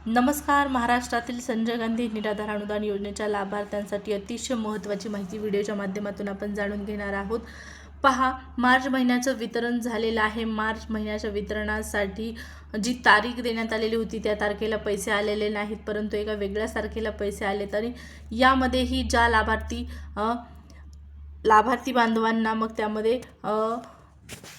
नमस्कार. महाराष्ट्रातील संजय गांधी निराधार अनुदान योजनेच्या लाभार्थ्यांसाठी अतिशय महत्त्वाची माहिती व्हिडिओच्या माध्यमातून आपण जाणून घेणार आहोत. पहा, मार्च महिन्याचं वितरण झालेलं आहे. मार्च महिन्याच्या वितरणासाठी जी तारीख देण्यात आलेली होती त्या तारखेला पैसे आलेले नाहीत, परंतु एका वेगळ्याच तारखेला पैसे आले. तरी यामध्येही ज्या लाभार्थी बांधवांना मग त्यामध्ये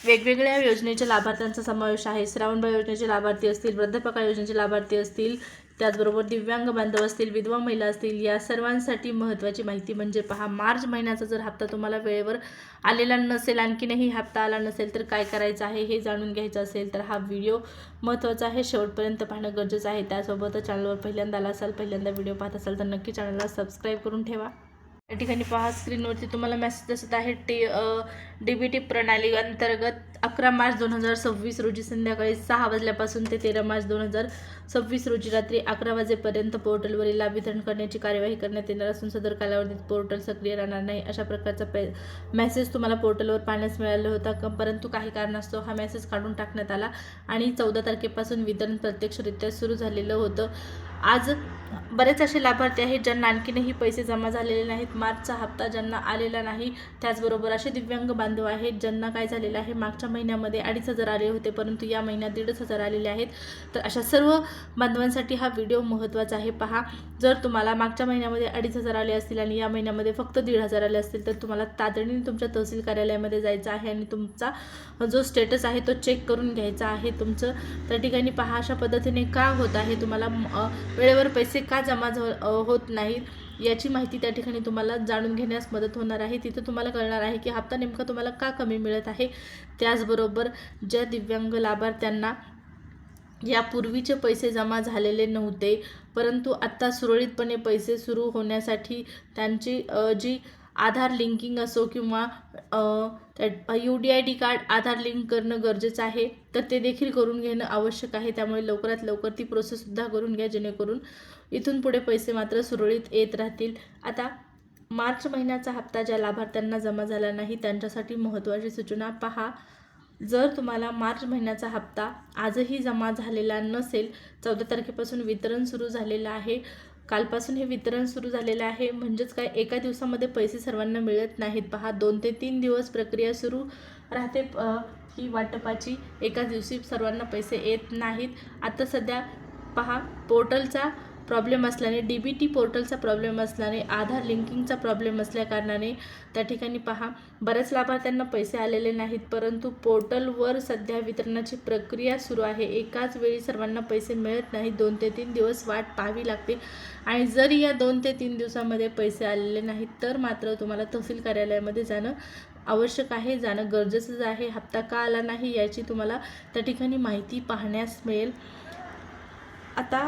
वेगवेगळ्या योजनेच्या लाभार्थ्यांचा समावेश आहे. श्रावणबाळ योजनेचे लाभार्थी असतील, वृद्धापकाळ योजनेचे लाभार्थी असतील, त्याचबरोबर दिव्यांग बांधव असतील, विधवा महिला असतील, या सर्वांसाठी महत्त्वाची माहिती म्हणजे पहा, मार्च महिन्याचा जर हप्ता तुम्हाला वेळेवर आलेला नसेल, आणखीनही हप्ता आला नसेल तर काय करायचं आहे हे जाणून घ्यायचं असेल तर हा व्हिडिओ महत्त्वाचा आहे, शेवटपर्यंत पाहणं गरजेचं आहे. त्यासोबतच चॅनलवर पहिल्यांदा आला असाल, पहिल्यांदा व्हिडिओ पाहत असाल तर नक्की चॅनलला सबस्क्राईब करून ठेवा. या ठिकाणी पहा, स्क्रीनवरती तुम्हाला मेसेज दिसत आहे. DBT प्रणाली अंतर्गत 11 मार्च 2026 रोजी संध्याकाळी 6 वाजल्यापासून ते 13 मार्च 2026 रोजी रात्री 11 वाजेपर्यंत पोर्टलवरील लाभ वितरण करण्याची कार्यवाही करण्यात येणार असून सदर कालावधीत पोर्टल सक्रिय राहणार नाही, अशा प्रकारचा मेसेज तुम्हाला पोर्टलवर पाहण्यास मिळाला होता. परंतु काही कारणास्तव हा मेसेज काढून टाकण्यात आला आणि 14 तारखेपासून वितरण प्रत्यक्षरित्या सुरू झालेलं होतं. आज बरेच असे लाभार्थी आहेत ज्यांना आणखीनही पैसे जमा झालेले नाहीत, मार्चचा हप्ता ज्यांना आलेला नाही. त्याचबरोबर असे दिव्यांग बांधव आहेत ज्यांना काय झालेलं आहे, मागच्या महिन्यामध्ये 2,500 आले होते परंतु या महिन्यात 1,500 आलेले आहेत. तर अशा सर्व बांधवांसाठी हा व्हिडिओ महत्त्वाचा आहे. पहा, जर तुम्हाला मागच्या महिन्यामध्ये 2,500 आले असतील आणि या महिन्यामध्ये फक्त 1,500 आले असतील तर तुम्हाला तातडीने तुमच्या तहसील कार्यालयामध्ये जायचं आहे आणि तुमचा जो स्टेटस आहे तो चेक करून घ्यायचा आहे तुमचं. त्या ठिकाणी पहा, अशा पद्धतीने का होत आहे, तुम्हाला वेळेवर पैसे का जमा होत नाहीत याची माहिती त्या ठिकाणी तुम्हाला जाणून घेण्यास मदत होणार आहे. तिथं तुम्हाला कळणार आहे की हप्ता नेमका तुम्हाला का कमी मिळत आहे. त्याचबरोबर ज्या दिव्यांग लाभार्थ्यांना यापूर्वीचे पैसे जमा झालेले नव्हते परंतु आत्ता सुरळीतपणे पैसे सुरू होण्यासाठी त्यांची जी आधार लिंकिंग असो किंवा UDID कार्ड आधार लिंक करणं गरजेचं आहे, तर ते देखील करून घेणं आवश्यक आहे. त्यामुळे लवकरात लवकर ती प्रोसेससुद्धा करून घ्या, जेणेकरून इथून पुढे पैसे मात्र सुरळीत येत राहतील. आता मार्च महिन्याचा हप्ता ज्या लाभार्थ्यांना जमा झाला नाही त्यांच्यासाठी महत्त्वाची सूचना. पहा, जर तुम्हाला मार्च महिन्याचा हप्ता आजही जमा झालेला नसेल, 14 तारखेपासून वितरण सुरू झालेलं आहे, कालपासून हे वितरण सुरू झालेलं आहे, म्हणजेच काय एका दिवसामध्ये पैसे सर्वांना मिळत नाहीत. पहा, 2 ते 3 दिवस प्रक्रिया सुरू राहते ही वाटपाची, एका दिवशी सर्वांना पैसे येत नाहीत. आता सध्या पहा, पोर्टलचा प्रॉब्लेम असल्याने, DBT पोर्टलचा प्रॉब्लेम असल्याने, आधार लिंकिंगचा प्रॉब्लेम असल्याकारणाने त्या ठिकाणी पहा, बऱ्याच लाभार्थ्यांना पैसे आलेले नाहीत परंतु पोर्टलवर सध्या वितरणाची प्रक्रिया सुरू आहे. एकाच वेळी सर्वांना पैसे मिळत नाहीत, 2 ते 3 दिवस वाट पाहावी लागते. आणि जरी या 2 ते 3 दिवसामध्ये पैसे आलेले नाहीत तर मात्र तुम्हाला तहसील कार्यालयामध्ये जाणं आवश्यक आहे, जाणं गरजेचंच आहे. हप्ता का आला नाही याची तुम्हाला त्या ठिकाणी माहिती पाहण्यास मिळेल. आता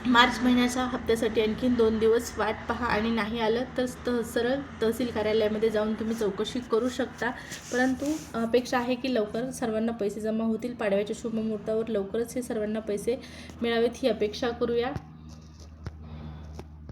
मार्च महिन्याच्या हप्त्यासाठी आणखीन 2 दिवस वाट पहा आणि नाही आलं तर सरळ तहसील कार्यालयामध्ये जाऊन तुम्ही चौकशी करू शकता. परंतु अपेक्षा आहे की लवकर सर्वांना पैसे जमा होतील. पाडव्याच्या शुभ मुहूर्तावर लवकरच हे सर्वांना पैसे मिळावेत ही अपेक्षा करूया.